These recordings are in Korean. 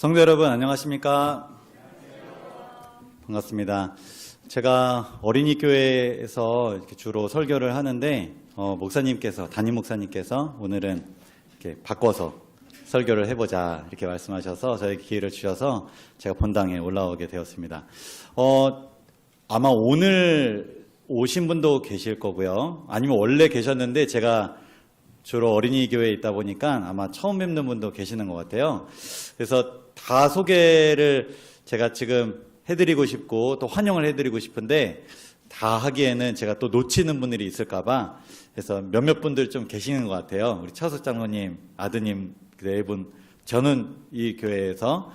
성도 여러분 안녕하십니까? 반갑습니다. 제가 어린이 교회에서 이렇게 주로 설교를 하는데 담임 목사님께서 오늘은 이렇게 바꿔서 설교를 해보자 이렇게 말씀하셔서 저에게 기회를 주셔서 제가 본당에 올라오게 되었습니다. 아마 오늘 오신 분도 계실 거고요. 아니면 원래 계셨는데 제가 주로 어린이 교회에 있다 보니까 아마 처음 뵙는 분도 계시는 것 같아요. 그래서 다 소개를 제가 지금 해드리고 싶고 또 환영을 해드리고 싶은데 다 하기에는 제가 또 놓치는 분들이 있을까봐 그래서 몇몇 분들 좀 계시는 것 같아요. 우리 차석 장로님, 아드님 네 분, 저는 이 교회에서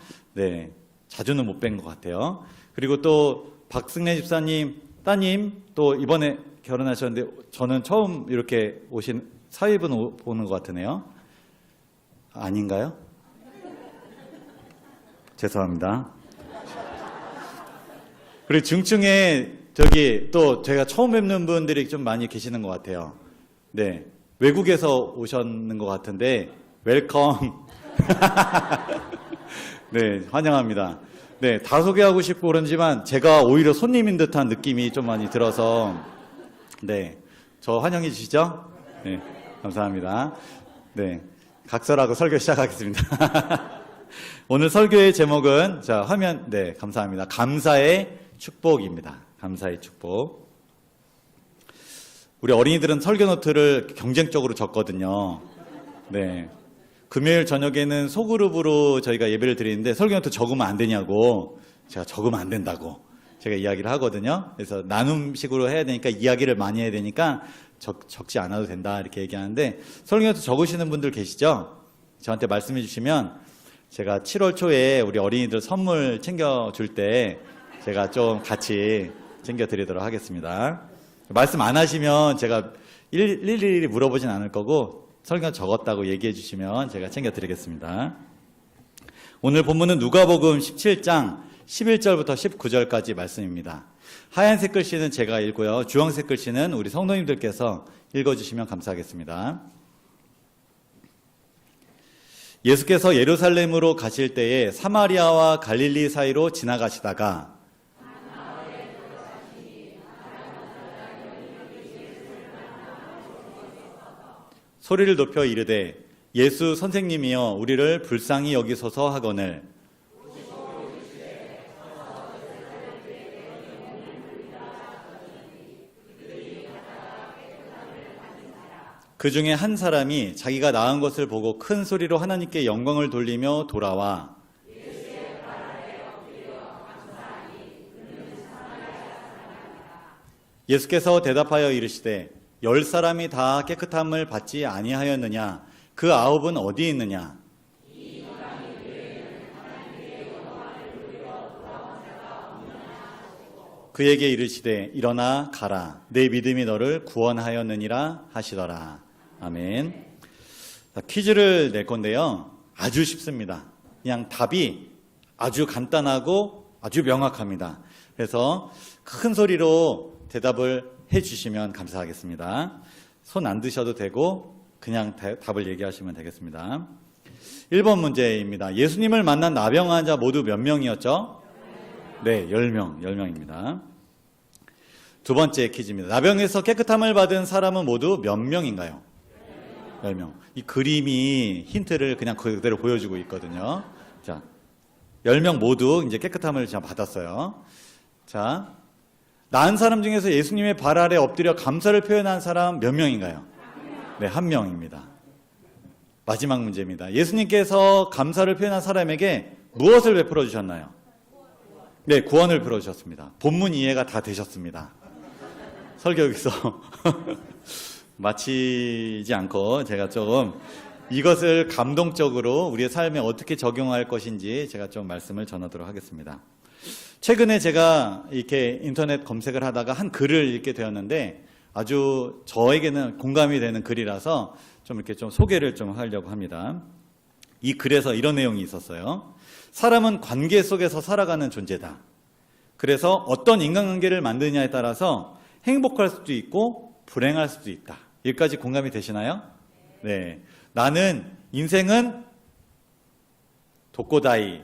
자주는 못 뵌 것 같아요. 그리고 또 박승래 집사님, 따님 또 이번에 결혼하셨는데 저는 처음 이렇게 오신 사위분 보는 것 같으네요. 아닌가요? 죄송합니다. 그리고 중층에 또 제가 처음 뵙는 분들이 좀 많이 계시는 것 같아요. 네, 외국에서 오셨는 것 같은데 웰컴. 네, 환영합니다. 네, 다 소개하고 싶고 그런지만 제가 오히려 손님인 듯한 느낌이 좀 많이 들어서 네, 저 환영해 주시죠? 네, 감사합니다. 네, 각설하고 설교 시작하겠습니다. 오늘 설교의 제목은 화면 감사합니다. 감사의 축복입니다. 감사의 축복. 우리 어린이들은 설교 노트를 경쟁적으로 적거든요. 네. 금요일 저녁에는 소그룹으로 저희가 예배를 드리는데 설교 노트 적으면 안 되냐고 제가 적으면 안 된다고 제가 이야기를 하거든요. 그래서 나눔식으로 해야 되니까 이야기를 많이 해야 되니까 적지 않아도 된다 이렇게 얘기하는데 설교 노트 적으시는 분들 계시죠? 저한테 말씀해 주시면 제가 7월 초에 우리 어린이들 선물 챙겨줄 때 제가 좀 같이 챙겨드리도록 하겠습니다. 말씀 안 하시면 제가 일일이 물어보진 않을 거고 설교 적었다고 얘기해 주시면 제가 챙겨드리겠습니다. 오늘 본문은 누가복음 17장 11절부터 19절까지 말씀입니다. 하얀색 글씨는 제가 읽고요. 주황색 글씨는 우리 성도님들께서 읽어주시면 감사하겠습니다. 예수께서 예루살렘으로 가실 때에 사마리아와 갈릴리 사이로 지나가시다가 소리를 높여 이르되 예수 선생님이여 우리를 불쌍히 여기소서 하거늘 그 중에 한 사람이 자기가 낳은 것을 보고 큰 소리로 하나님께 영광을 돌리며 돌아와 예수께서 대답하여 이르시되 10사람이 다 깨끗함을 받지 아니하였느냐? 그 9은 어디 있느냐? 그에게 이르시되 일어나 가라. 내 믿음이 너를 구원하였느니라 하시더라. 아멘. 퀴즈를 낼 건데요. 아주 쉽습니다. 그냥 답이 아주 간단하고 아주 명확합니다. 그래서 큰 소리로 대답을 해주시면 감사하겠습니다. 손 안 드셔도 되고 그냥 답을 얘기하시면 되겠습니다. 1번 문제입니다. 예수님을 만난 나병 환자 모두 몇 명이었죠? 네, 10명입니다. 두 번째 퀴즈입니다. 나병에서 깨끗함을 받은 사람은 모두 몇 명인가요? 10명. 이 그림이 힌트를 그냥 그대로 보여주고 있거든요. 자, 10명 모두 이제 깨끗함을 받았어요. 자, 낳은 사람 중에서 예수님의 발 아래 엎드려 감사를 표현한 사람 몇 명인가요? 네, 1명입니다. 마지막 문제입니다. 예수님께서 감사를 표현한 사람에게 무엇을 베풀어 주셨나요? 네, 구원을 베풀어 주셨습니다. 본문 이해가 다 되셨습니다. 설교 여기서 마치지 않고 제가 좀 이것을 감동적으로 우리의 삶에 어떻게 적용할 것인지 제가 좀 말씀을 전하도록 하겠습니다. 최근에 제가 이렇게 인터넷 검색을 하다가 한 글을 읽게 되었는데 아주 저에게는 공감이 되는 글이라서 좀 이렇게 좀 소개를 좀 하려고 합니다. 이 글에서 이런 내용이 있었어요. 사람은 관계 속에서 살아가는 존재다. 그래서 어떤 인간관계를 만드냐에 따라서 행복할 수도 있고 불행할 수도 있다. 여기까지 공감이 되시나요? 네. 나는 인생은 독고다이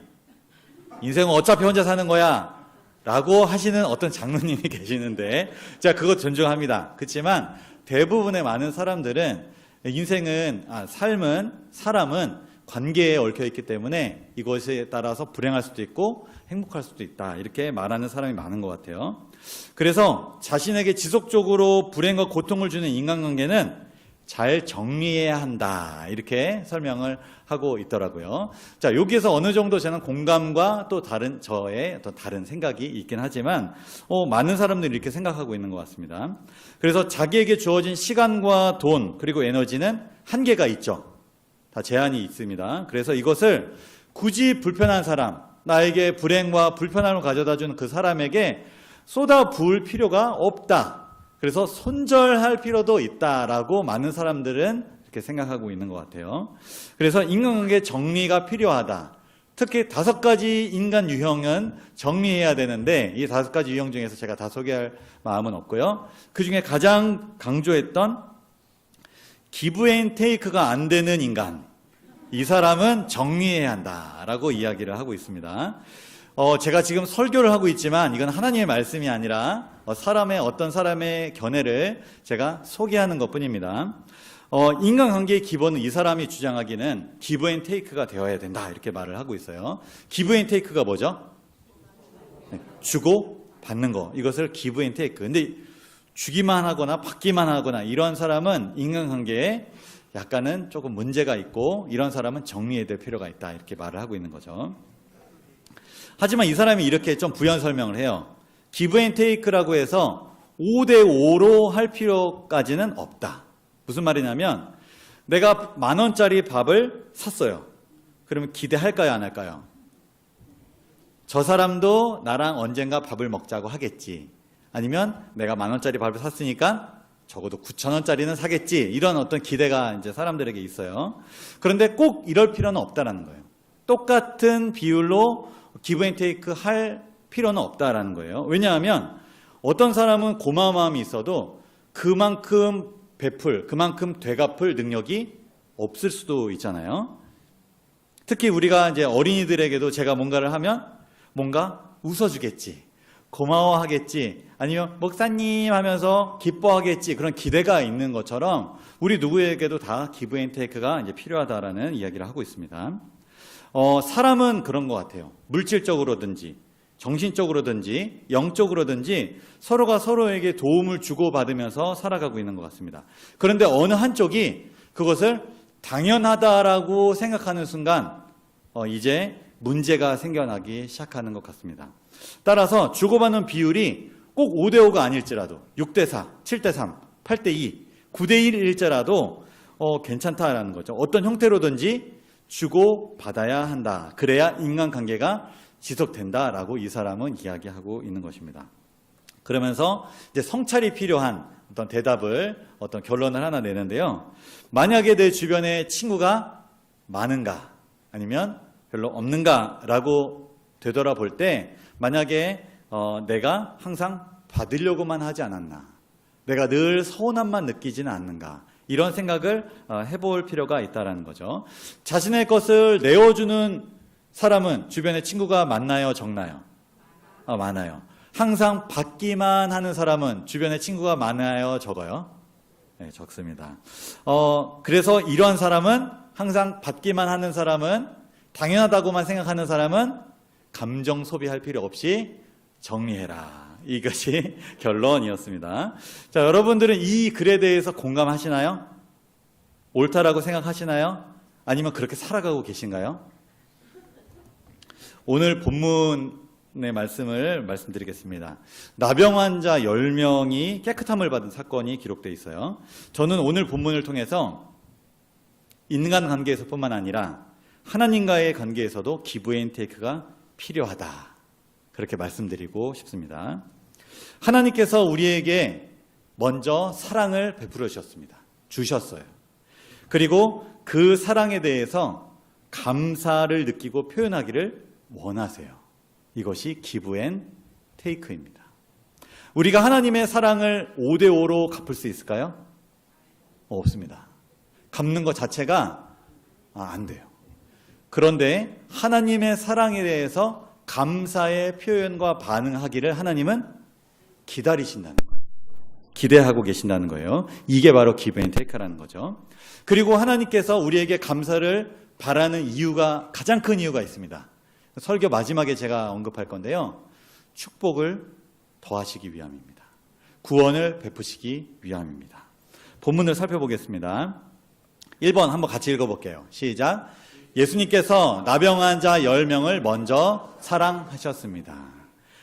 인생은 어차피 혼자 사는 거야 라고 하시는 어떤 장로님이 계시는데 제가 그것 존중합니다. 그렇지만 대부분의 많은 사람들은 인생은 사람은 관계에 얽혀 있기 때문에 이것에 따라서 불행할 수도 있고 행복할 수도 있다, 이렇게 말하는 사람이 많은 것 같아요. 그래서 자신에게 지속적으로 불행과 고통을 주는 인간관계는 잘 정리해야 한다, 이렇게 설명을 하고 있더라고요. 자, 여기에서 어느 정도 저는 공감과 또 저의 또 다른 생각이 있긴 하지만 많은 사람들이 이렇게 생각하고 있는 것 같습니다. 그래서 자기에게 주어진 시간과 돈 그리고 에너지는 한계가 있죠. 다 제한이 있습니다. 그래서 이것을 굳이 불편한 사람, 나에게 불행과 불편함을 가져다주는 그 사람에게 쏟아 부을 필요가 없다. 그래서 손절할 필요도 있다라고 많은 사람들은 이렇게 생각하고 있는 것 같아요. 그래서 인간관계 정리가 필요하다. 특히 5가지 인간 유형은 정리해야 되는데 이 5가지 유형 중에서 제가 다 소개할 마음은 없고요. 그 중에 가장 강조했던 기브 앤 테이크가 안 되는 인간, 이 사람은 정리해야 한다라고 이야기를 하고 있습니다. 제가 지금 설교를 하고 있지만 이건 하나님의 말씀이 아니라 어떤 사람의 견해를 제가 소개하는 것뿐입니다. 인간관계의 기본은 이 사람이 주장하기는 기브 앤 테이크가 되어야 된다, 이렇게 말을 하고 있어요. 기브 앤 테이크가 뭐죠? 주고 받는 거, 이것을 기브 앤 테이크. 근데 주기만 하거나 받기만 하거나 이런 사람은 인간관계에 약간은 조금 문제가 있고 이런 사람은 정리해야 될 필요가 있다, 이렇게 말을 하고 있는 거죠. 하지만 이 사람이 이렇게 좀 부연 설명을 해요. 기브 앤 테이크라고 해서 5대5로 할 필요까지는 없다. 무슨 말이냐면 내가 10,000원짜리 밥을 샀어요. 그러면 기대할까요, 안 할까요? 저 사람도 나랑 언젠가 밥을 먹자고 하겠지. 아니면 내가 10,000원짜리 밥을 샀으니까 적어도 9,000원짜리는 사겠지. 이런 어떤 기대가 이제 사람들에게 있어요. 그런데 꼭 이럴 필요는 없다라는 거예요. 똑같은 비율로 기브 앤 테이크 할 필요는 없다라는 거예요. 왜냐하면 어떤 사람은 고마운 마음이 있어도 그만큼 그만큼 되갚을 능력이 없을 수도 있잖아요. 특히 우리가 이제 어린이들에게도 제가 뭔가를 하면 뭔가 웃어주겠지, 고마워하겠지, 아니면 목사님 하면서 기뻐하겠지, 그런 기대가 있는 것처럼 우리 누구에게도 다 기브 앤 테이크가 이제 필요하다라는 이야기를 하고 있습니다. 사람은 그런 것 같아요. 물질적으로든지 정신적으로든지 영적으로든지 서로가 서로에게 도움을 주고받으면서 살아가고 있는 것 같습니다. 그런데 어느 한쪽이 그것을 당연하다라고 생각하는 순간 이제 문제가 생겨나기 시작하는 것 같습니다. 따라서 주고받는 비율이 꼭 5대5가 아닐지라도 6대4, 7대3, 8대2, 9대1일지라도 괜찮다라는 거죠. 어떤 형태로든지 주고받아야 한다. 그래야 인간관계가 지속된다라고 이 사람은 이야기하고 있는 것입니다. 그러면서 이제 성찰이 필요한 어떤 대답을, 어떤 결론을 하나 내는데요. 만약에 내 주변에 친구가 많은가 아니면 별로 없는가라고 되돌아볼 때 만약에 내가 항상 받으려고만 하지 않았나, 내가 늘 서운함만 느끼지는 않는가, 이런 생각을 해볼 필요가 있다는 거죠. 자신의 것을 내어주는 사람은 주변에 친구가 많나요, 적나요? 많아요. 항상 받기만 하는 사람은 주변에 친구가 많아요, 적어요? 네, 적습니다. 그래서 이러한 사람은, 항상 받기만 하는 사람은, 당연하다고만 생각하는 사람은 감정 소비할 필요 없이 정리해라. 이것이 결론이었습니다. 자, 여러분들은 이 글에 대해서 공감하시나요? 옳다라고 생각하시나요? 아니면 그렇게 살아가고 계신가요? 오늘 본문의 말씀을 말씀드리겠습니다. 나병 환자 10명이 깨끗함을 받은 사건이 기록되어 있어요. 저는 오늘 본문을 통해서 인간관계에서 뿐만 아니라 하나님과의 관계에서도 기브 앤 테이크가 필요하다, 그렇게 말씀드리고 싶습니다. 하나님께서 우리에게 먼저 사랑을 베풀어 주셨어요. 그리고 그 사랑에 대해서 감사를 느끼고 표현하기를 원하세요. 이것이 기브 앤 테이크입니다. 우리가 하나님의 사랑을 5대5로 갚을 수 있을까요? 없습니다. 갚는 것 자체가 안 돼요. 그런데 하나님의 사랑에 대해서 감사의 표현과 반응하기를 하나님은 기다리신다는 거예요. 기대하고 계신다는 거예요. 이게 바로 give and take라는 거죠. 그리고 하나님께서 우리에게 감사를 바라는 이유가, 가장 큰 이유가 있습니다. 설교 마지막에 제가 언급할 건데요. 축복을 더하시기 위함입니다. 구원을 베푸시기 위함입니다. 본문을 살펴보겠습니다. 1번 한번 같이 읽어볼게요. 시작. 예수님께서 나병 환자 10명을 먼저 사랑하셨습니다.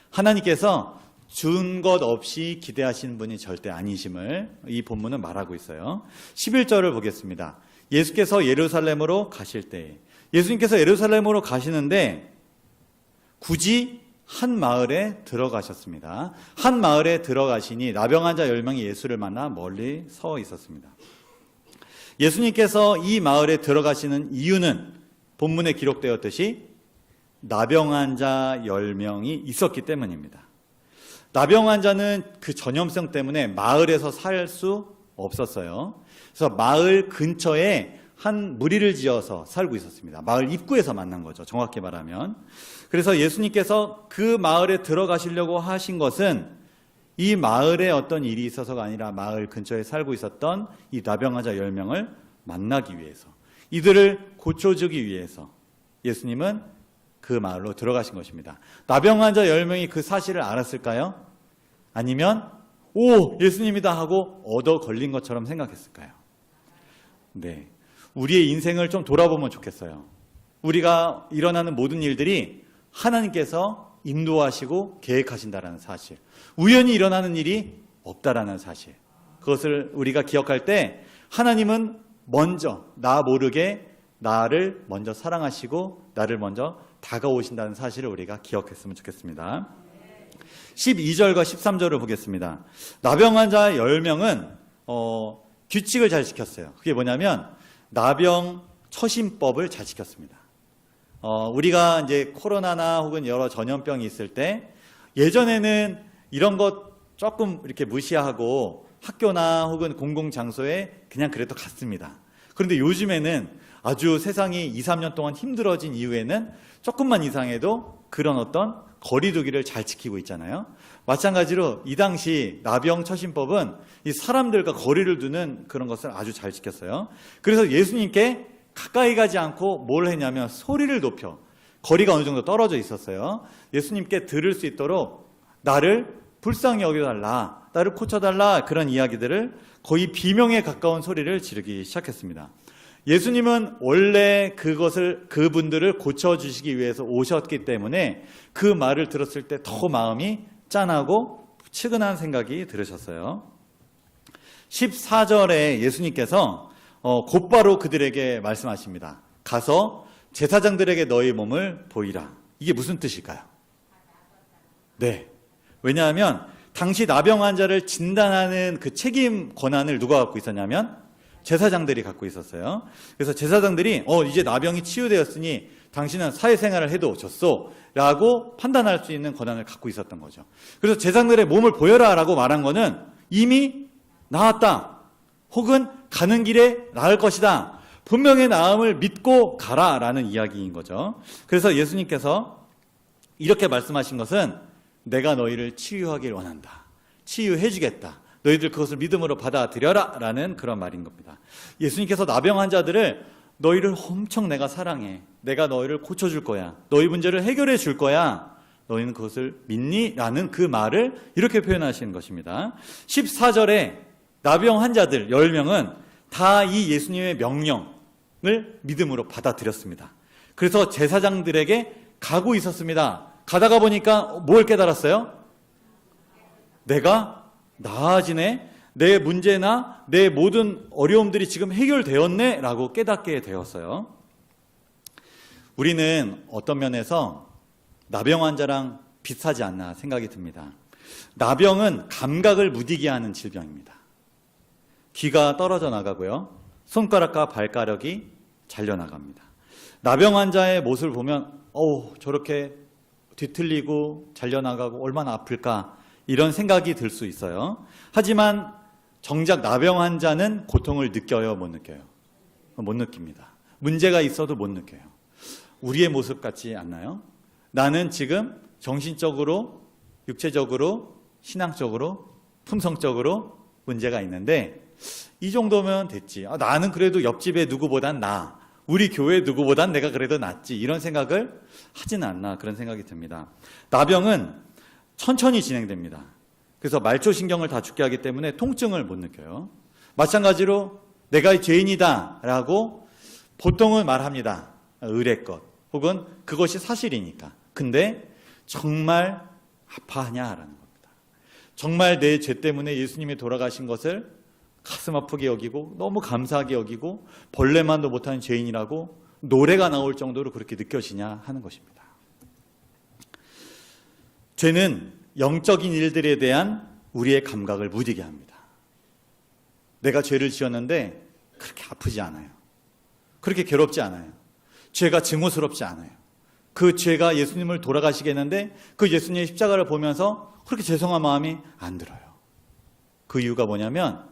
하나님께서 준 것 없이 기대하시는 분이 절대 아니심을 이 본문은 말하고 있어요. 11절을 보겠습니다. 예수께서 예루살렘으로 가실 때, 예수님께서 예루살렘으로 가시는데 굳이 한 마을에 들어가셨습니다. 한 마을에 들어가시니 나병 환자 10명이 예수를 만나 멀리 서 있었습니다. 예수님께서 이 마을에 들어가시는 이유는 본문에 기록되었듯이 나병 환자 10명이 있었기 때문입니다. 나병 환자는 그 전염성 때문에 마을에서 살 수 없었어요. 그래서 마을 근처에 한 무리를 지어서 살고 있었습니다. 마을 입구에서 만난 거죠, 정확히 말하면. 그래서 예수님께서 그 마을에 들어가시려고 하신 것은 이 마을에 어떤 일이 있어서가 아니라 마을 근처에 살고 있었던 이 나병 환자 10명을 만나기 위해서, 이들을 고쳐주기 위해서 예수님은 그 마을로 들어가신 것입니다. 나병 환자 10명이 그 사실을 알았을까요? 아니면 오, 예수님이다 하고 얻어 걸린 것처럼 생각했을까요? 네, 우리의 인생을 좀 돌아보면 좋겠어요. 우리가 일어나는 모든 일들이 하나님께서 인도하시고 계획하신다라는 사실, 우연히 일어나는 일이 없다라는 사실, 그것을 우리가 기억할 때 하나님은 먼저 나 모르게 나를 먼저 사랑하시고 나를 먼저 다가오신다는 사실을 우리가 기억했으면 좋겠습니다. 12절과 13절을 보겠습니다. 나병 환자 10명은 규칙을 잘 지켰어요. 그게 뭐냐면 나병 처신법을 잘 지켰습니다. 우리가 이제 코로나나 혹은 여러 전염병이 있을 때 예전에는 이런 것 조금 이렇게 무시하고 학교나 혹은 공공장소에 그냥 그래도 갔습니다. 그런데 요즘에는 아주 세상이 2, 3년 동안 힘들어진 이후에는 조금만 이상해도 그런 어떤 거리두기를 잘 지키고 있잖아요. 마찬가지로 이 당시 나병 처신법은 이 사람들과 거리를 두는 그런 것을 아주 잘 지켰어요. 그래서 예수님께 가까이 가지 않고 뭘 했냐면 소리를 높여, 거리가 어느 정도 떨어져 있었어요. 예수님께 들을 수 있도록 나를 불쌍히 여겨달라, 나를 고쳐달라, 그런 이야기들을 거의 비명에 가까운 소리를 지르기 시작했습니다. 예수님은 원래 그분들을 고쳐주시기 위해서 오셨기 때문에 그 말을 들었을 때 더 마음이 짠하고 측은한 생각이 들으셨어요. 14절에 예수님께서 곧바로 그들에게 말씀하십니다. 가서 제사장들에게 너희 몸을 보이라. 이게 무슨 뜻일까요? 네. 왜냐하면 당시 나병 환자를 진단하는 그 책임 권한을 누가 갖고 있었냐면 제사장들이 갖고 있었어요. 그래서 제사장들이 이제 나병이 치유되었으니 당신은 사회생활을 해도 좋소 라고 판단할 수 있는 권한을 갖고 있었던 거죠. 그래서 제사장들의 몸을 보여라 라고 말한 거는 이미 나았다, 혹은 가는 길에 나을 것이다, 분명히 나음을 믿고 가라 라는 이야기인 거죠. 그래서 예수님께서 이렇게 말씀하신 것은 내가 너희를 치유하길 원한다, 치유해 주겠다, 너희들 그것을 믿음으로 받아들여라 라는 그런 말인 겁니다. 예수님께서 나병 환자들을 너희를 엄청 내가 사랑해, 내가 너희를 고쳐줄 거야, 너희 문제를 해결해 줄 거야, 너희는 그것을 믿니? 라는 그 말을 이렇게 표현하시는 것입니다. 14절에 나병 환자들 10명은 다 이 예수님의 명령을 믿음으로 받아들였습니다. 그래서 제사장들에게 가고 있었습니다. 가다가 보니까 뭘 깨달았어요? 내가 나아지네, 내 문제나 내 모든 어려움들이 지금 해결되었네 라고 깨닫게 되었어요. 우리는 어떤 면에서 나병 환자랑 비슷하지 않나 생각이 듭니다. 나병은 감각을 무디게 하는 질병입니다. 귀가 떨어져 나가고요, 손가락과 발가락이 잘려나갑니다. 나병 환자의 모습을 보면 저렇게 뒤틀리고 잘려나가고 얼마나 아플까, 이런 생각이 들 수 있어요. 하지만 정작 나병 환자는 고통을 느껴요, 못 느껴요? 못 느낍니다. 문제가 있어도 못 느껴요. 우리의 모습 같지 않나요? 나는 지금 정신적으로, 육체적으로, 신앙적으로, 품성적으로 문제가 있는데 이 정도면 됐지. 나는 그래도 옆집에 누구보단 나아. 우리 교회 누구보단 내가 그래도 낫지. 이런 생각을 하지는 않나 그런 생각이 듭니다. 나병은 천천히 진행됩니다. 그래서 말초신경을 다 죽게 하기 때문에 통증을 못 느껴요. 마찬가지로 내가 죄인이다 라고 보통은 말합니다. 의례껏 혹은 그것이 사실이니까. 근데 정말 아파하냐라는 겁니다. 정말 내 죄 때문에 예수님이 돌아가신 것을 가슴 아프게 여기고 너무 감사하게 여기고 벌레만도 못하는 죄인이라고 노래가 나올 정도로 그렇게 느껴지냐 하는 것입니다. 죄는 영적인 일들에 대한 우리의 감각을 무디게 합니다. 내가 죄를 지었는데 그렇게 아프지 않아요. 그렇게 괴롭지 않아요. 죄가 증오스럽지 않아요. 그 죄가 예수님을 돌아가시게 했는데 그 예수님의 십자가를 보면서 그렇게 죄송한 마음이 안 들어요. 그 이유가 뭐냐면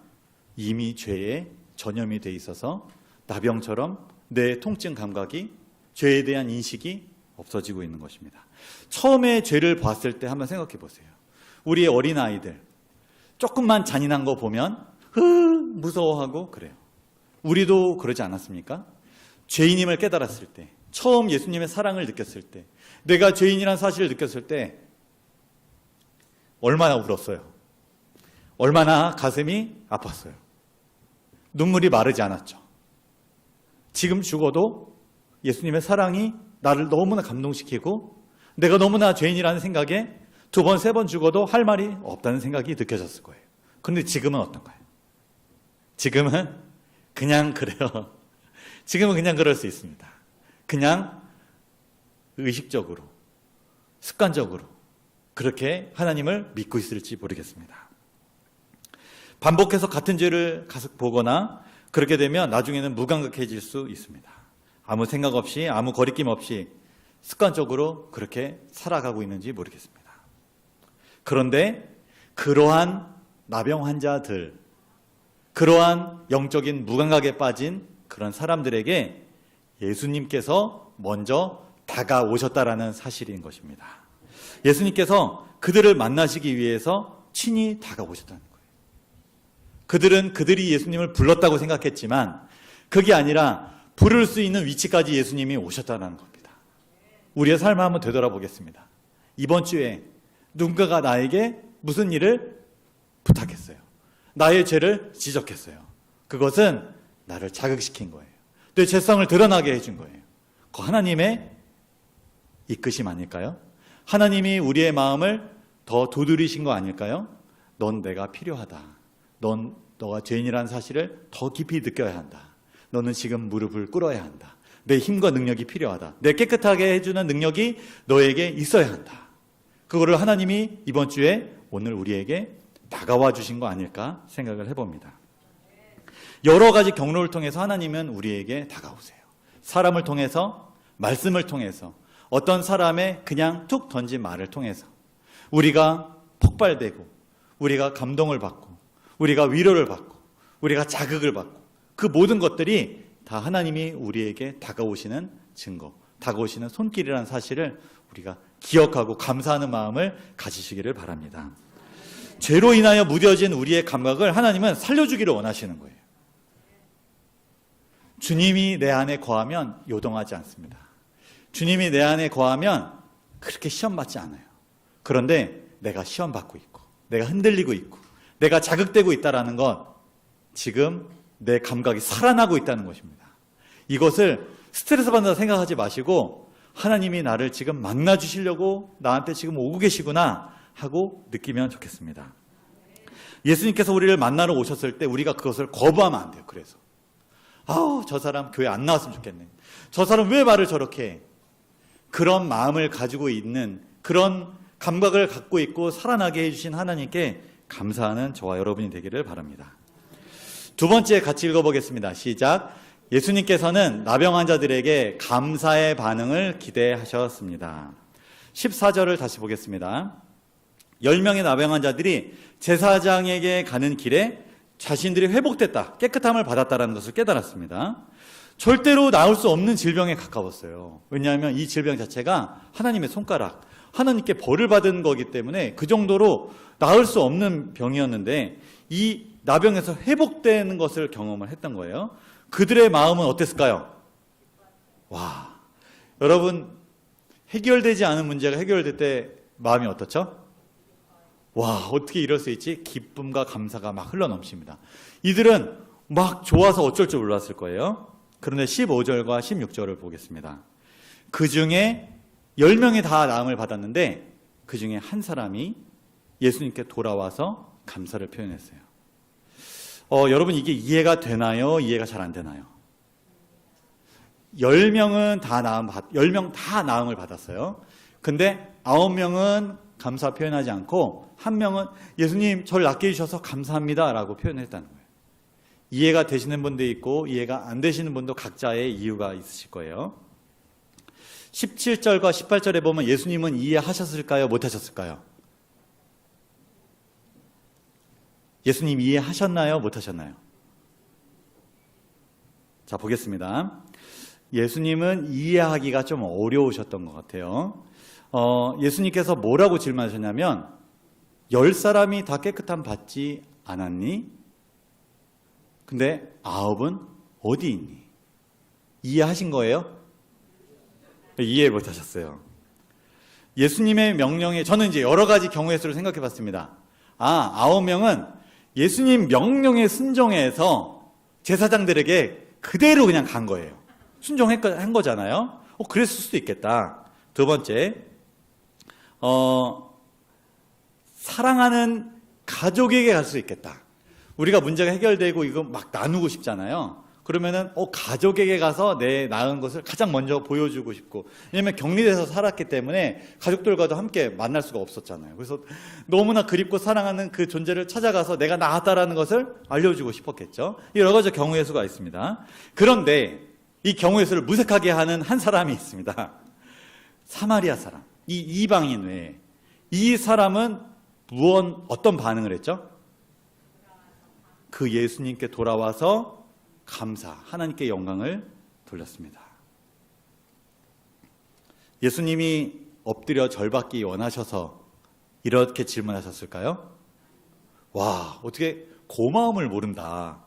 이미 죄에 전염이 돼 있어서 나병처럼 내 통증 감각이 죄에 대한 인식이 없어지고 있는 것입니다. 처음에 죄를 봤을 때 한번 생각해 보세요. 우리의 어린아이들 조금만 잔인한 거 보면 무서워하고 그래요. 우리도 그러지 않았습니까? 죄인임을 깨달았을 때, 처음 예수님의 사랑을 느꼈을 때, 내가 죄인이라는 사실을 느꼈을 때 얼마나 울었어요. 얼마나 가슴이 아팠어요. 눈물이 마르지 않았죠. 지금 죽어도 예수님의 사랑이 나를 너무나 감동시키고 내가 너무나 죄인이라는 생각에 2번, 3번 죽어도 할 말이 없다는 생각이 느껴졌을 거예요. 그런데 지금은 어떤가요? 지금은 그냥 그래요. 지금은 그냥 그럴 수 있습니다. 그냥 의식적으로, 습관적으로 그렇게 하나님을 믿고 있을지 모르겠습니다. 반복해서 같은 죄를 계속 보거나 그렇게 되면 나중에는 무감각해질 수 있습니다. 아무 생각 없이, 아무 거리낌 없이 습관적으로 그렇게 살아가고 있는지 모르겠습니다. 그런데 그러한 나병 환자들, 그러한 영적인 무감각에 빠진 그런 사람들에게 예수님께서 먼저 다가오셨다라는 사실인 것입니다. 예수님께서 그들을 만나시기 위해서 친히 다가오셨다는 거예요. 그들은 그들이 예수님을 불렀다고 생각했지만 그게 아니라 부를 수 있는 위치까지 예수님이 오셨다는 겁니다. 우리의 삶을 한번 되돌아보겠습니다. 이번 주에 누군가가 나에게 무슨 일을 부탁했어요. 나의 죄를 지적했어요. 그것은 나를 자극시킨 거예요. 내 죄성을 드러나게 해준 거예요. 그 하나님의 이끄심 아닐까요? 하나님이 우리의 마음을 더 두드리신 거 아닐까요? 넌 내가 필요하다. 넌 너가 죄인이라는 사실을 더 깊이 느껴야 한다. 너는 지금 무릎을 꿇어야 한다. 내 힘과 능력이 필요하다. 내 깨끗하게 해주는 능력이 너에게 있어야 한다. 그거를 하나님이 이번 주에 오늘 우리에게 다가와 주신 거 아닐까 생각을 해봅니다. 여러 가지 경로를 통해서 하나님은 우리에게 다가오세요. 사람을 통해서, 말씀을 통해서, 어떤 사람의 그냥 툭 던진 말을 통해서 우리가 폭발되고 우리가 감동을 받고 우리가 위로를 받고 우리가 자극을 받고 그 모든 것들이 다 하나님이 우리에게 다가오시는 증거, 다가오시는 손길이라는 사실을 우리가 기억하고 감사하는 마음을 가지시기를 바랍니다. 죄로 인하여 무뎌진 우리의 감각을 하나님은 살려주기를 원하시는 거예요. 주님이 내 안에 거하면 요동하지 않습니다. 주님이 내 안에 거하면 그렇게 시험받지 않아요. 그런데 내가 시험받고 있고 내가 흔들리고 있고 내가 자극되고 있다는 건 지금 내 감각이 살아나고 있다는 것입니다. 이것을 스트레스 받는다 생각하지 마시고 하나님이 나를 지금 만나주시려고 나한테 지금 오고 계시구나 하고 느끼면 좋겠습니다. 예수님께서 우리를 만나러 오셨을 때 우리가 그것을 거부하면 안 돼요. 그래서 저 사람 교회 안 나왔으면 좋겠네. 저 사람 왜 말을 저렇게 해? 그런 마음을 가지고 있는 그런 감각을 갖고 있고 살아나게 해주신 하나님께 감사하는 저와 여러분이 되기를 바랍니다. 두 번째 같이 읽어보겠습니다. 시작. 예수님께서는 나병 환자들에게 감사의 반응을 기대하셨습니다. 14절을 다시 보겠습니다. 10명의 나병 환자들이 제사장에게 가는 길에 자신들이 회복됐다, 깨끗함을 받았다는 것을 깨달았습니다. 절대로 나을 수 없는 질병에 가까웠어요. 왜냐하면 이 질병 자체가 하나님의 손가락, 하나님께 벌을 받은 거기 때문에 그 정도로 나을 수 없는 병이었는데 이 나병에서 회복되는 것을 경험을 했던 거예요. 그들의 마음은 어땠을까요? 와, 여러분 해결되지 않은 문제가 해결될 때 마음이 어떻죠? 와, 어떻게 이럴 수 있지? 기쁨과 감사가 막 흘러넘칩니다. 이들은 막 좋아서 어쩔 줄 몰랐을 거예요. 그런데 15절과 16절을 보겠습니다. 그 중에 10명이 다 나음을 받았는데 그 중에 한 사람이 예수님께 돌아와서 감사를 표현했어요. 여러분 이게 이해가 되나요? 이해가 잘 안 되나요? 10명 다 나음을 받았어요. 근데 9명은 감사 표현하지 않고 한 명은 예수님 저를 낫게 해주셔서 감사합니다 라고 표현했다는 거예요. 이해가 되시는 분도 있고 이해가 안 되시는 분도 각자의 이유가 있으실 거예요. 17절과 18절에 보면 예수님은 이해하셨을까요? 못하셨을까요? 예수님 이해하셨나요? 못하셨나요? 자, 보겠습니다. 예수님은 이해하기가 좀 어려우셨던 것 같아요. 예수님께서 뭐라고 질문하셨냐면 10사람이 다 깨끗함 받지 않았니? 근데 9은 어디 있니? 이해하신 거예요? 이해 못하셨어요. 예수님의 명령에 저는 이제 여러 가지 경우의 수를 생각해 봤습니다. 9명은 예수님 명령에 순종해서 제사장들에게 그대로 그냥 간 거예요. 순종한 거잖아요. 그랬을 수도 있겠다. 두 번째, 사랑하는 가족에게 갈 수 있겠다. 우리가 문제가 해결되고 이거 막 나누고 싶잖아요. 그러면은 가족에게 가서 내 낳은 것을 가장 먼저 보여주고 싶고, 왜냐면 격리돼서 살았기 때문에 가족들과도 함께 만날 수가 없었잖아요. 그래서 너무나 그립고 사랑하는 그 존재를 찾아가서 내가 낳았다라는 것을 알려주고 싶었겠죠. 여러 가지 경우의 수가 있습니다. 그런데 이 경우의 수를 무색하게 하는 한 사람이 있습니다. 사마리아 사람, 이 이방인 외에. 이 사람은 어떤 반응을 했죠? 그 예수님께 돌아와서 감사, 하나님께 영광을 돌렸습니다. 예수님이 엎드려 절받기 원하셔서 이렇게 질문하셨을까요? 와, 어떻게 고마움을 모른다.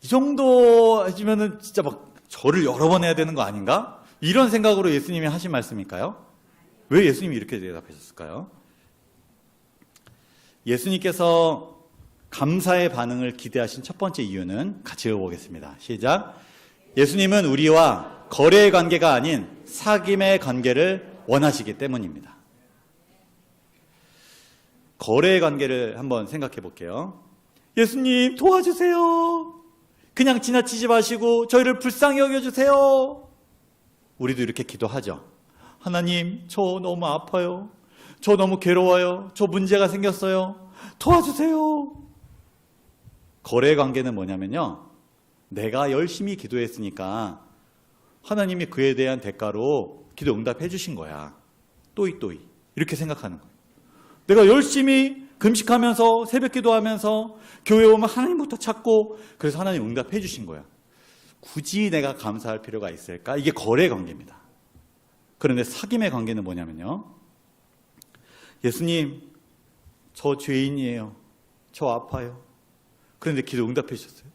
이 정도 해주면은 진짜 막 절을 여러 번 해야 되는 거 아닌가? 이런 생각으로 예수님이 하신 말씀일까요? 왜 예수님이 이렇게 대답하셨을까요? 예수님께서 감사의 반응을 기대하신 첫 번째 이유는 같이 읽어보겠습니다. 시작. 예수님은 우리와 거래의 관계가 아닌 사귐의 관계를 원하시기 때문입니다. 거래의 관계를 한번 생각해 볼게요. 예수님 도와주세요. 그냥 지나치지 마시고 저희를 불쌍히 여겨주세요. 우리도 이렇게 기도하죠. 하나님, 저 너무 아파요. 저 너무 괴로워요. 저 문제가 생겼어요. 도와주세요. 거래 관계는 뭐냐면요, 내가 열심히 기도했으니까 하나님이 그에 대한 대가로 기도 응답해 주신 거야. 또이 이렇게 생각하는 거예요. 내가 열심히 금식하면서 새벽 기도하면서 교회 오면 하나님부터 찾고 그래서 하나님 응답해 주신 거야. 굳이 내가 감사할 필요가 있을까? 이게 거래 관계입니다. 그런데 사귐의 관계는 뭐냐면요, 예수님, 저 죄인이에요. 저 아파요. 그런데 기도 응답해 주셨어요.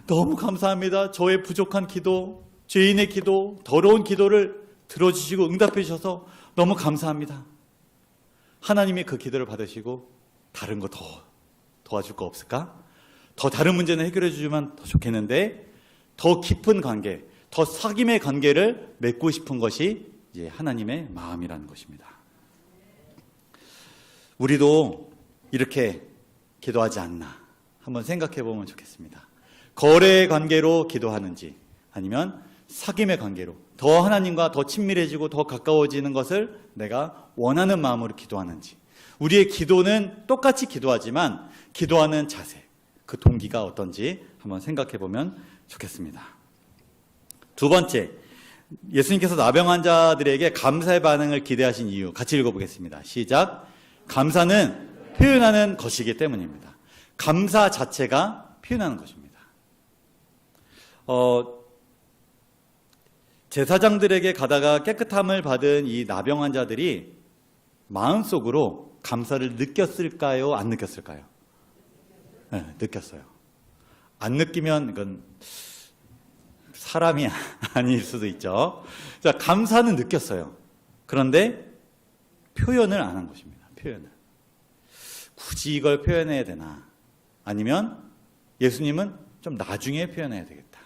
너무 감사합니다. 저의 부족한 기도, 죄인의 기도, 더러운 기도를 들어주시고 응답해 주셔서 너무 감사합니다. 하나님이 그 기도를 받으시고 다른 거 더 도와줄 거 없을까? 더 다른 문제는 해결해 주면 더 좋겠는데 더 깊은 관계, 더 사귐의 관계를 맺고 싶은 것이 이제 하나님의 마음이라는 것입니다. 우리도 이렇게 기도하지 않나 한번 생각해 보면 좋겠습니다. 거래의 관계로 기도하는지 아니면 사귐의 관계로 더 하나님과 더 친밀해지고 더 가까워지는 것을 내가 원하는 마음으로 기도하는지. 우리의 기도는 똑같이 기도하지만 기도하는 자세, 그 동기가 어떤지 한번 생각해 보면 좋겠습니다. 두 번째, 예수님께서 나병 환자들에게 감사의 반응을 기대하신 이유 같이 읽어보겠습니다. 시작. 감사는 표현하는 것이기 때문입니다. 감사 자체가 표현하는 것입니다. 제사장들에게 가다가 깨끗함을 받은 이 나병 환자들이 마음속으로 감사를 느꼈을까요? 안 느꼈을까요? 네, 느꼈어요. 안 느끼면 이건 사람이 아닐 수도 있죠. 자, 감사는 느꼈어요. 그런데 표현을 안 한 것입니다. 표현을. 굳이 이걸 표현해야 되나? 아니면 예수님은 좀 나중에 표현해야 되겠다.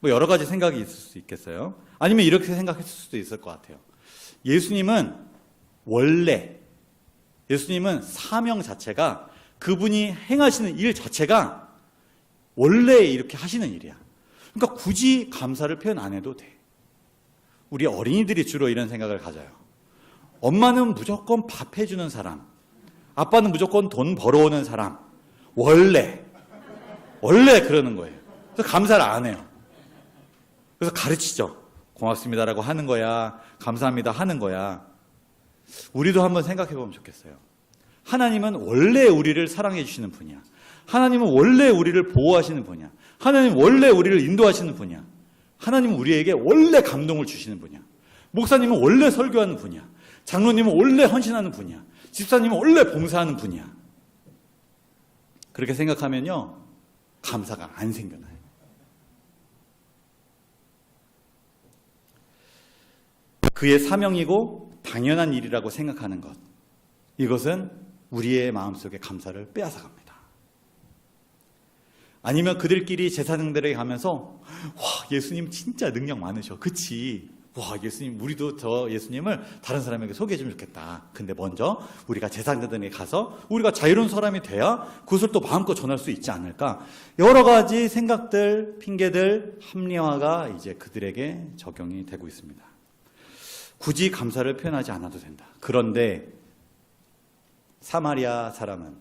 뭐 여러 가지 생각이 있을 수 있겠어요. 아니면 이렇게 생각했을 수도 있을 것 같아요. 예수님은 사명 자체가, 그분이 행하시는 일 자체가 원래 이렇게 하시는 일이야. 그러니까 굳이 감사를 표현 안 해도 돼. 우리 어린이들이 주로 이런 생각을 가져요. 엄마는 무조건 밥 해주는 사람, 아빠는 무조건 돈 벌어오는 사람, 원래 그러는 거예요. 그래서 감사를 안 해요. 그래서 가르치죠. 고맙습니다라고 하는 거야, 감사합니다 하는 거야. 우리도 한번 생각해 보면 좋겠어요. 하나님은 원래 우리를 사랑해 주시는 분이야. 하나님은 원래 우리를 보호하시는 분이야. 하나님은 원래 우리를 인도하시는 분이야. 하나님은 우리에게 원래 감동을 주시는 분이야. 목사님은 원래 설교하는 분이야. 장로님은 원래 헌신하는 분이야. 집사님은 원래 봉사하는 분이야. 그렇게 생각하면요, 감사가 안 생겨나요. 그의 사명이고 당연한 일이라고 생각하는 것, 이것은 우리의 마음속에 감사를 빼앗아갑니다. 아니면 그들끼리 제사장들에게 가면서, 와, 예수님 진짜 능력 많으셔. 그치? 와, 예수님, 우리도 저 예수님을 다른 사람에게 소개해주면 좋겠다. 근데 먼저 우리가 제사장들에게 가서 우리가 자유로운 사람이 돼야 그것을 또 마음껏 전할 수 있지 않을까. 여러 가지 생각들, 핑계들, 합리화가 이제 그들에게 적용이 되고 있습니다. 굳이 감사를 표현하지 않아도 된다. 그런데 사마리아 사람은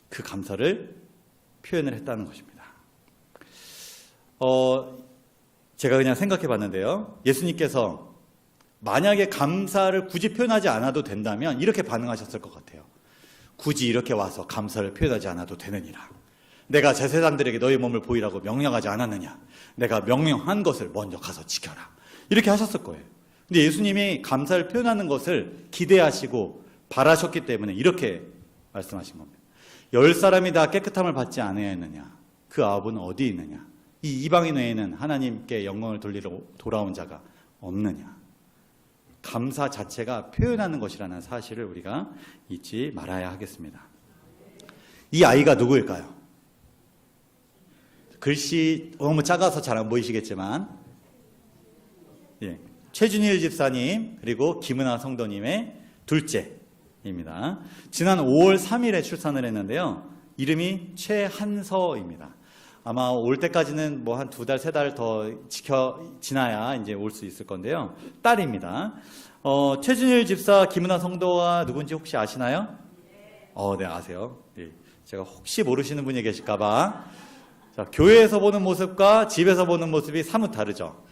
그 감사를 표현을 했다는 것입니다. 제가 그냥 생각해 봤는데요. 예수님께서 만약에 감사를 굳이 표현하지 않아도 된다면 이렇게 반응하셨을 것 같아요. 굳이 이렇게 와서 감사를 표현하지 않아도 되느니라. 내가 제사장들에게 너희 몸을 보이라고 명령하지 않았느냐. 내가 명령한 것을 먼저 가서 지켜라. 이렇게 하셨을 거예요. 근데 예수님이 감사를 표현하는 것을 기대하시고 바라셨기 때문에 이렇게 말씀하신 겁니다. 10사람이 다 깨끗함을 받지 않아야 했느냐. 그 아버는 어디 있느냐. 이 이방인 외에는 하나님께 영광을 돌리러 돌아온 자가 없느냐. 감사 자체가 표현하는 것이라는 사실을 우리가 잊지 말아야 하겠습니다. 이 아이가 누구일까요? 글씨 너무 작아서 잘 안 보이시겠지만, 예, 최준일 집사님 그리고 김은아 성도님의 둘째입니다. 지난 5월 3일에 출산을 했는데요. 이름이 최한서입니다. 아마 올 때까지는 뭐 한 2달, 3달 더 지나야 이제 올 수 있을 건데요. 딸입니다. 최준일 집사, 김은아 성도가 누군지 혹시 아시나요? 네, 아세요. 네. 제가 혹시 모르시는 분이 계실까봐. 자, 교회에서 보는 모습과 집에서 보는 모습이 사뭇 다르죠.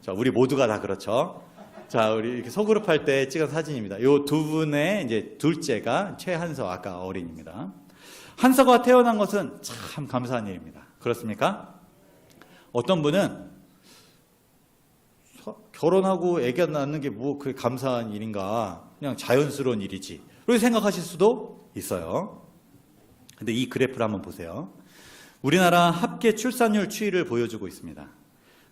자, 우리 모두가 다 그렇죠. 자, 우리 이렇게 소그룹 할 때 찍은 사진입니다. 요 두 분의 이제 둘째가 최한서, 아까 어린입니다. 한서가 태어난 것은 참 감사한 일입니다. 그렇습니까? 어떤 분은 결혼하고 애기 낳는 게 뭐 그게 감사한 일인가, 그냥 자연스러운 일이지, 그렇게 생각하실 수도 있어요. 근데 이 그래프를 한번 보세요. 우리나라 합계 출산율 추이를 보여주고 있습니다.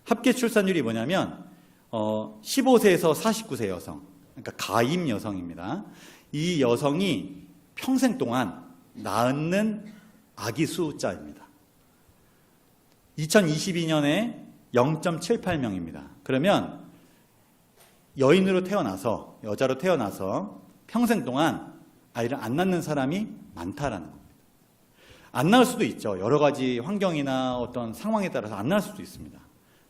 합계 출산율이 뭐냐면 15세에서 49세 여성, 그러니까 가임 여성입니다. 이 여성이 평생 동안 낳는 아기 숫자입니다. 2022년에 0.78명입니다. 그러면 여인으로 태어나서, 여자로 태어나서 평생 동안 아이를 안 낳는 사람이 많다라는 겁니다. 안 낳을 수도 있죠. 여러 가지 환경이나 어떤 상황에 따라서 안 낳을 수도 있습니다.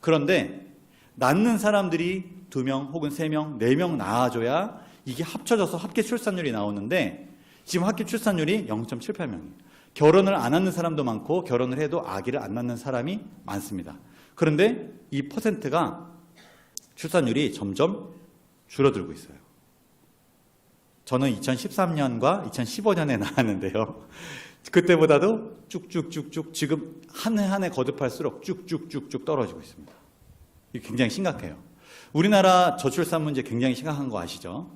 그런데 낳는 사람들이 2명 혹은 3명, 4명 낳아줘야 이게 합쳐져서 합계 출산율이 나오는데, 지금 합계 출산율이 0.78명이에요. 결혼을 안 하는 사람도 많고 결혼을 해도 아기를 안 낳는 사람이 많습니다. 그런데 이 퍼센트가, 출산율이 점점 줄어들고 있어요. 저는 2013년과 2015년에 낳았는데요. 그때보다도 쭉쭉쭉쭉 지금 한 해 한 해 거듭할수록 쭉쭉쭉쭉 떨어지고 있습니다. 이게 굉장히 심각해요. 우리나라 저출산 문제 굉장히 심각한 거 아시죠?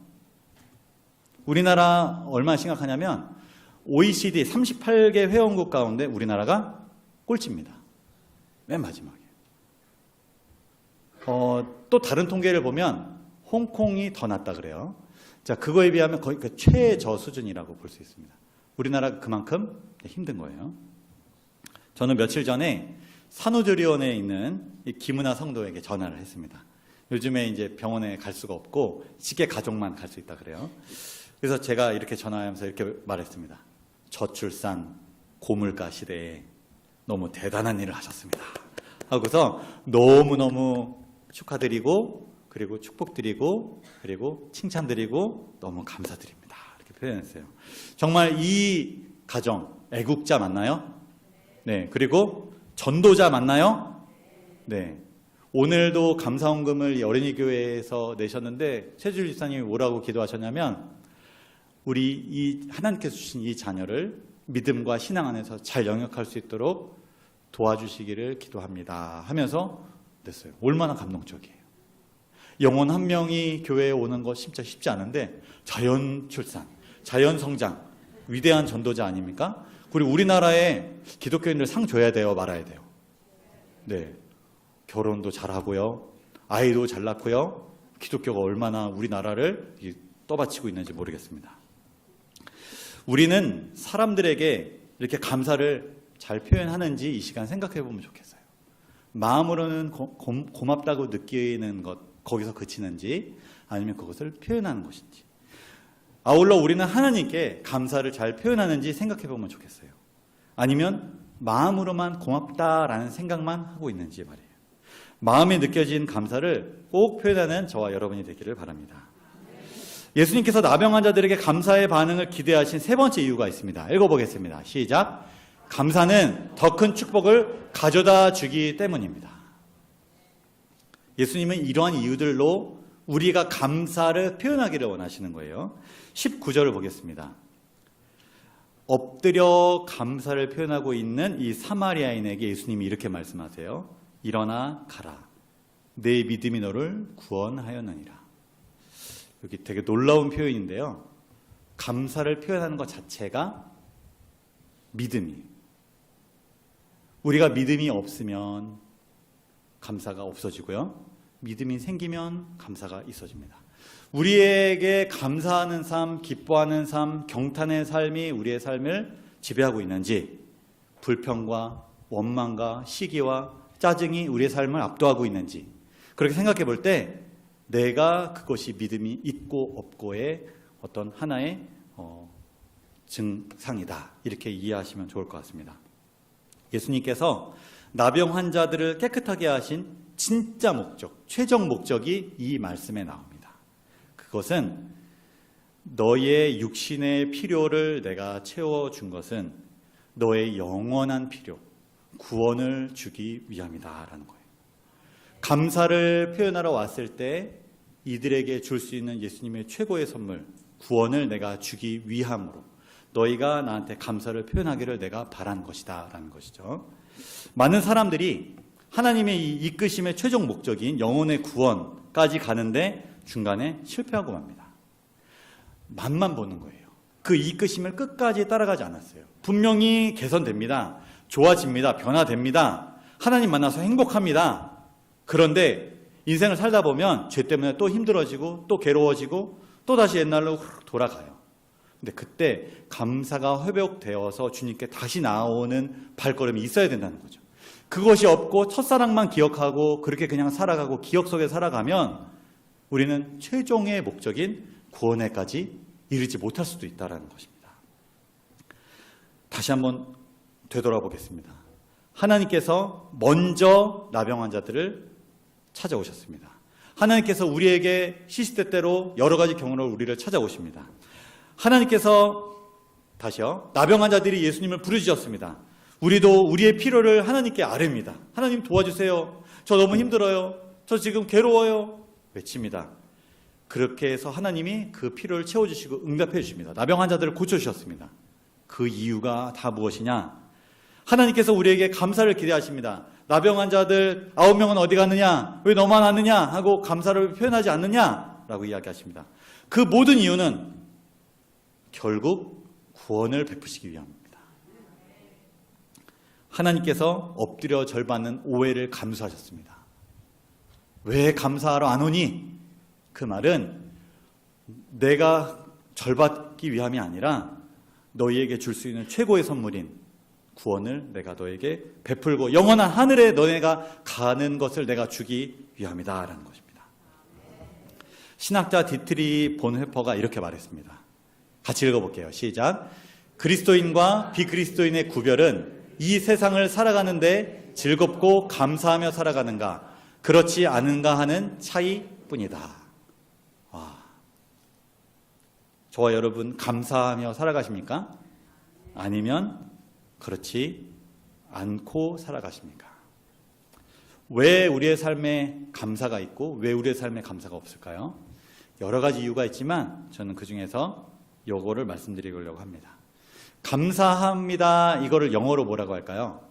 우리나라 얼마나 심각하냐면 OECD 38개 회원국 가운데 우리나라가 꼴찌입니다. 맨 마지막에. 또 다른 통계를 보면 홍콩이 더 낫다 그래요. 자, 그거에 비하면 거의 그 최저 수준이라고 볼 수 있습니다. 우리나라가 그만큼 힘든 거예요. 저는 며칠 전에 산후조리원에 있는 이 김은아 성도에게 전화를 했습니다. 요즘에 이제 병원에 갈 수가 없고 직계 가족만 갈 수 있다 그래요. 그래서 제가 이렇게 전화하면서 이렇게 말했습니다. 저출산 고물가 시대에 너무 대단한 일을 하셨습니다. 하고서 너무너무 축하드리고 그리고 축복드리고 그리고 칭찬드리고 너무 감사드립니다. 이렇게 표현했어요. 정말 이 가정 애국자 맞나요? 네. 그리고 전도자 맞나요? 네. 오늘도 감사원금을 이 어린이 교회에서 내셨는데 최주일 집사님이 뭐라고 기도하셨냐면 우리 이 하나님께서 주신 이 자녀를 믿음과 신앙 안에서 잘 영역할 수 있도록 도와주시기를 기도합니다 하면서 냈어요. 얼마나 감동적이에요. 영혼 한 명이 교회에 오는 거 진짜 쉽지 않은데 자연 출산, 자연 성장, 위대한 전도자 아닙니까? 그리고 우리나라에 기독교인들 상 줘야 돼요, 말아야 돼요? 네, 결혼도 잘하고요, 아이도 잘 낳고요. 기독교가 얼마나 우리나라를 떠받치고 있는지 모르겠습니다. 우리는 사람들에게 이렇게 감사를 잘 표현하는지 이 시간 생각해 보면 좋겠어요. 마음으로는 고맙다고 느끼는 것, 거기서 그치는지 아니면 그것을 표현하는 것인지. 아울러 우리는 하나님께 감사를 잘 표현하는지 생각해 보면 좋겠어요. 아니면 마음으로만 고맙다라는 생각만 하고 있는지 말이에요. 마음에 느껴진 감사를 꼭 표현하는 저와 여러분이 되기를 바랍니다. 예수님께서 나병 환자들에게 감사의 반응을 기대하신 세 번째 이유가 있습니다. 읽어보겠습니다. 시작. 감사는 더 큰 축복을 가져다 주기 때문입니다. 예수님은 이러한 이유들로 우리가 감사를 표현하기를 원하시는 거예요. 19절을 보겠습니다. 엎드려 감사를 표현하고 있는 이 사마리아인에게 예수님이 이렇게 말씀하세요. 일어나 가라. 내 믿음이 너를 구원하였느니라. 여기 되게 놀라운 표현인데요. 감사를 표현하는 것 자체가 믿음이에요. 우리가 믿음이 없으면 감사가 없어지고요. 믿음이 생기면 감사가 있어집니다. 우리에게 감사하는 삶, 기뻐하는 삶, 경탄의 삶이 우리의 삶을 지배하고 있는지, 불평과 원망과 시기와 짜증이 우리의 삶을 압도하고 있는지, 그렇게 생각해 볼 때 내가 그것이 믿음이 있고 없고의 어떤 하나의 증상이다. 이렇게 이해하시면 좋을 것 같습니다. 예수님께서 나병 환자들을 깨끗하게 하신 진짜 목적, 최종 목적이 이 말씀에 나옵니다. 그것은 너의 육신의 필요를 내가 채워준 것은 너의 영원한 필요, 구원을 주기 위함이다라는 거예요. 감사를 표현하러 왔을 때 이들에게 줄 수 있는 예수님의 최고의 선물, 구원을 내가 주기 위함으로 너희가 나한테 감사를 표현하기를 내가 바란 것이다 라는 것이죠. 많은 사람들이 하나님의 이 이끄심의 최종 목적인 영혼의 구원까지 가는데 중간에 실패하고 맙니다. 맛만 보는 거예요. 그 이끄심을 끝까지 따라가지 않았어요. 분명히 개선됩니다. 좋아집니다. 변화됩니다. 하나님 만나서 행복합니다. 그런데 인생을 살다 보면 죄 때문에 또 힘들어지고 또 괴로워지고 또 다시 옛날로 돌아가요. 근데 그때 감사가 회복되어서 주님께 다시 나오는 발걸음이 있어야 된다는 거죠. 그것이 없고 첫사랑만 기억하고 그렇게 그냥 살아가고 기억 속에 살아가면 우리는 최종의 목적인 구원에까지 이르지 못할 수도 있다는 것입니다. 다시 한번 되돌아보겠습니다. 하나님께서 먼저 나병 환자들을 찾아오셨습니다. 하나님께서 우리에게 시시때때로 여러 가지 경우로 우리를 찾아오십니다. 하나님께서 다시요, 나병 환자들이 예수님을 부르짖었습니다. 우리도 우리의 필요를 하나님께 아뢰입니다. 하나님 도와주세요. 저 너무 힘들어요. 저 지금 괴로워요. 외칩니다. 그렇게 해서 하나님이 그 필요를 채워주시고 응답해 주십니다. 나병 환자들을 고쳐주셨습니다. 그 이유가 다 무엇이냐? 하나님께서 우리에게 감사를 기대하십니다. 나병 환자들 9명은 어디 갔느냐? 왜 너만 왔느냐? 하고 감사를 표현하지 않느냐? 라고 이야기하십니다. 그 모든 이유는 결국 구원을 베푸시기 위함입니다. 하나님께서 엎드려 절받는 오해를 감수하셨습니다. 왜 감사하러 안 오니? 그 말은 내가 절받기 위함이 아니라 너희에게 줄 수 있는 최고의 선물인 구원을 내가 너에게 베풀고 영원한 하늘에 너네가 가는 것을 내가 주기 위함이다 라는 것입니다. 신학자 디트리 본회퍼가 이렇게 말했습니다. 같이 읽어볼게요. 시작. 그리스도인과 비그리스도인의 구별은 이 세상을 살아가는데 즐겁고 감사하며 살아가는가 그렇지 않은가 하는 차이뿐이다. 저와 여러분 감사하며 살아가십니까? 아니면 그렇지 않고 살아가십니까? 왜 우리의 삶에 감사가 있고 왜 우리의 삶에 감사가 없을까요? 여러 가지 이유가 있지만 저는 그 중에서 요거를 말씀드리려고 합니다. 감사합니다. 이거를 영어로 뭐라고 할까요?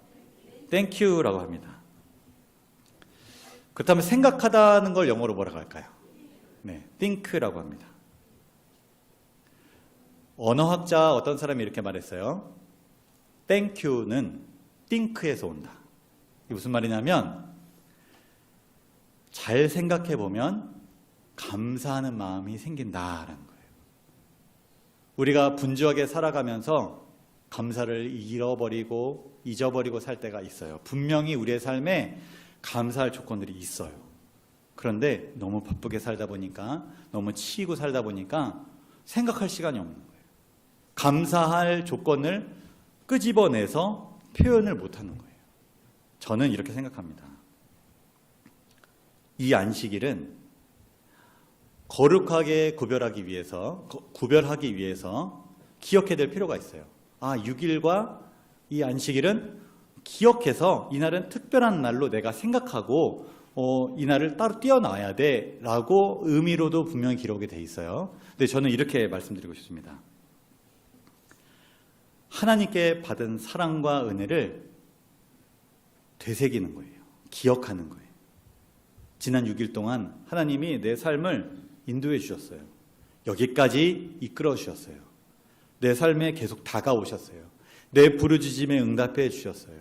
Thank you라고 합니다. 그렇다면 생각하다는 걸 영어로 뭐라고 할까요? 네, think라고 합니다. 언어학자 어떤 사람이 이렇게 말했어요. Thank you는 think에서 온다. 이게 무슨 말이냐면 잘 생각해 보면 감사하는 마음이 생긴다라는 거예요. 우리가 분주하게 살아가면서 감사를 잃어버리고 잊어버리고 살 때가 있어요. 분명히 우리의 삶에 감사할 조건들이 있어요. 그런데 너무 바쁘게 살다 보니까 너무 치이고 살다 보니까 생각할 시간이 없는 거예요. 감사할 조건을 끄집어내서 표현을 못하는 거예요. 저는 이렇게 생각합니다. 이 안식일은 거룩하게 구별하기 위해서 기억해야 될 필요가 있어요. 6일과 이 안식일은 기억해서 이날은 특별한 날로 내가 생각하고 이날을 따로 띄어놔야 돼 라고 의미로도 분명히 기록이 돼 있어요. 근데 저는 이렇게 말씀드리고 싶습니다. 하나님께 받은 사랑과 은혜를 되새기는 거예요. 기억하는 거예요. 지난 6일 동안 하나님이 내 삶을 인도해 주셨어요. 여기까지 이끌어 주셨어요. 내 삶에 계속 다가오셨어요. 내 부르짖음에 응답해 주셨어요.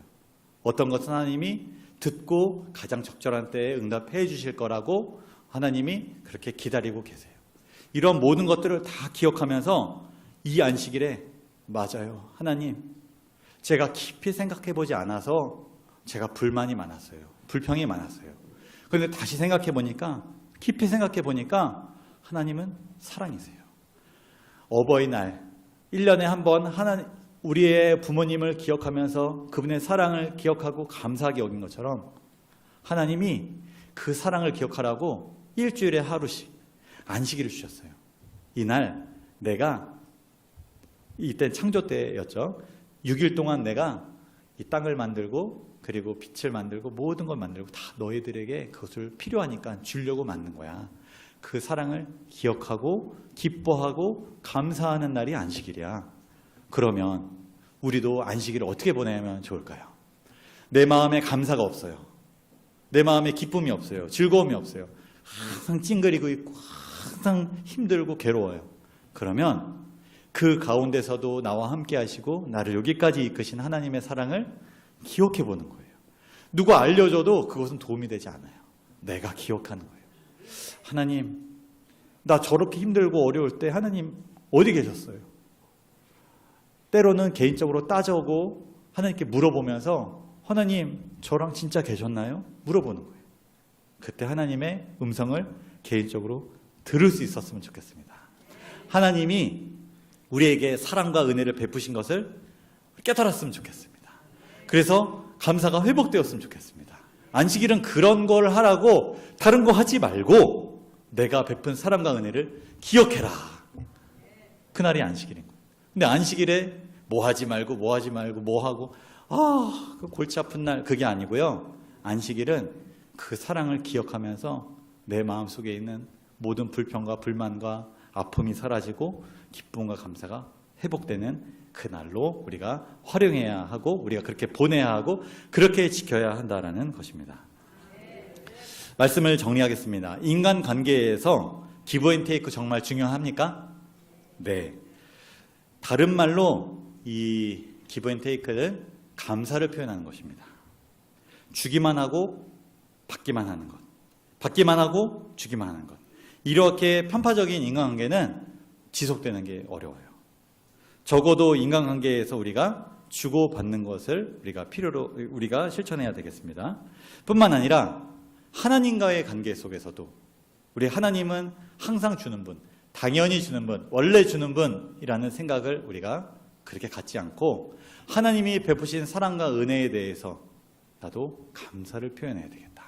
어떤 것은 하나님이 듣고 가장 적절한 때에 응답해 주실 거라고 하나님이 그렇게 기다리고 계세요. 이런 모든 것들을 다 기억하면서 이 안식일에 맞아요. 하나님, 제가 깊이 생각해 보지 않아서 제가 불만이 많았어요. 불평이 많았어요. 그런데 다시 생각해 보니까 깊이 생각해 보니까 하나님은 사랑이세요. 어버이날 1년에 한 번 우리의 부모님을 기억하면서 그분의 사랑을 기억하고 감사하게 여긴 것처럼 하나님이 그 사랑을 기억하라고 일주일에 하루씩 안식일을 주셨어요. 이날 내가 이때 창조 때였죠. 6일 동안 내가 이 땅을 만들고 그리고 빛을 만들고 모든 걸 만들고 다 너희들에게 그것을 필요하니까 주려고 만든 거야. 그 사랑을 기억하고 기뻐하고 감사하는 날이 안식일이야. 그러면 우리도 안식일을 어떻게 보내면 좋을까요? 내 마음에 감사가 없어요. 내 마음에 기쁨이 없어요. 즐거움이 없어요. 항상 찡그리고 있고 항상 힘들고 괴로워요. 그러면 그 가운데서도 나와 함께 하시고 나를 여기까지 이끄신 하나님의 사랑을 기억해 보는 거예요. 누가 알려줘도 그것은 도움이 되지 않아요. 내가 기억하는 거예요. 하나님, 나 저렇게 힘들고 어려울 때 하나님 어디 계셨어요? 때로는 개인적으로 따져오고 하나님께 물어보면서 하나님 저랑 진짜 계셨나요? 물어보는 거예요. 그때 하나님의 음성을 개인적으로 들을 수 있었으면 좋겠습니다. 하나님이 우리에게 사랑과 은혜를 베푸신 것을 깨달았으면 좋겠습니다. 그래서 감사가 회복되었으면 좋겠습니다. 안식일은 그런 걸 하라고 다른 거 하지 말고 내가 베푼 사랑과 은혜를 기억해라. 그날이 안식일인 거예요. 근데 안식일에 뭐 하지 말고 뭐 하고 그 골치 아픈 날 그게 아니고요. 안식일은 그 사랑을 기억하면서 내 마음속에 있는 모든 불평과 불만과 아픔이 사라지고 기쁨과 감사가 회복되는 그날로 우리가 활용해야 하고 우리가 그렇게 보내야 하고 그렇게 지켜야 한다라는 것입니다. 말씀을 정리하겠습니다. 인간관계에서 기브 앤 테이크 정말 중요합니까? 네. 다른 말로 이 기브 앤 테이크는 감사를 표현하는 것입니다. 주기만 하고 받기만 하는 것. 받기만 하고 주기만 하는 것. 이렇게 편파적인 인간관계는 지속되는 게 어려워요. 적어도 인간관계에서 우리가 주고받는 것을 우리가 실천해야 되겠습니다. 뿐만 아니라 하나님과의 관계 속에서도 우리 하나님은 항상 주는 분, 당연히 주는 분, 원래 주는 분이라는 생각을 우리가 그렇게 갖지 않고 하나님이 베푸신 사랑과 은혜에 대해서 나도 감사를 표현해야 되겠다.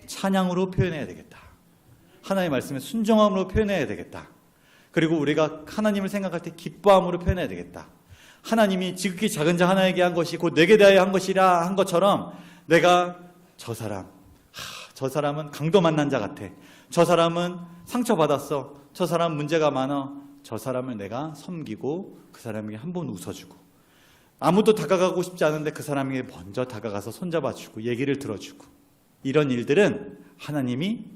찬양으로 표현해야 되겠다. 하나님의 말씀에 순종함으로 표현해야 되겠다. 그리고 우리가 하나님을 생각할 때 기뻐함으로 표현해야 되겠다. 하나님이 지극히 작은 자 하나에게 한 것이 곧 내게 대하여 한 것이라 한 것처럼 내가 저 사람은 강도 만난 자 같아. 저 사람은 상처받았어. 저 사람 문제가 많아. 저 사람을 내가 섬기고 그 사람에게 한 번 웃어주고 아무도 다가가고 싶지 않은데 그 사람에게 먼저 다가가서 손잡아주고 얘기를 들어주고 이런 일들은 하나님이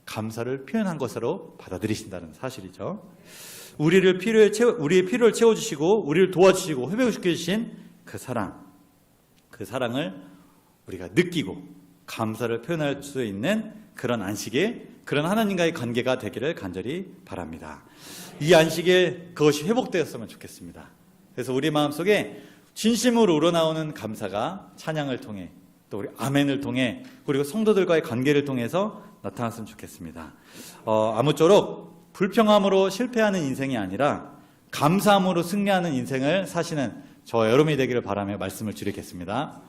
감사를 표현한 것으로 받아들이신다는 사실이죠. 우리의 필요를 채워주시고 우리를 도와주시고 회복시켜주신 그 사랑을 우리가 느끼고 감사를 표현할 수 있는 그런 안식의 그런 하나님과의 관계가 되기를 간절히 바랍니다. 이 안식에 그것이 회복되었으면 좋겠습니다. 그래서 우리 마음속에 진심으로 우러나오는 감사가 찬양을 통해 또 우리 아멘을 통해 그리고 성도들과의 관계를 통해서 나타났으면 좋겠습니다. 아무쪼록 불평함으로 실패하는 인생이 아니라 감사함으로 승리하는 인생을 사시는 저와 여러분이 되기를 바라며 말씀을 줄이겠습니다.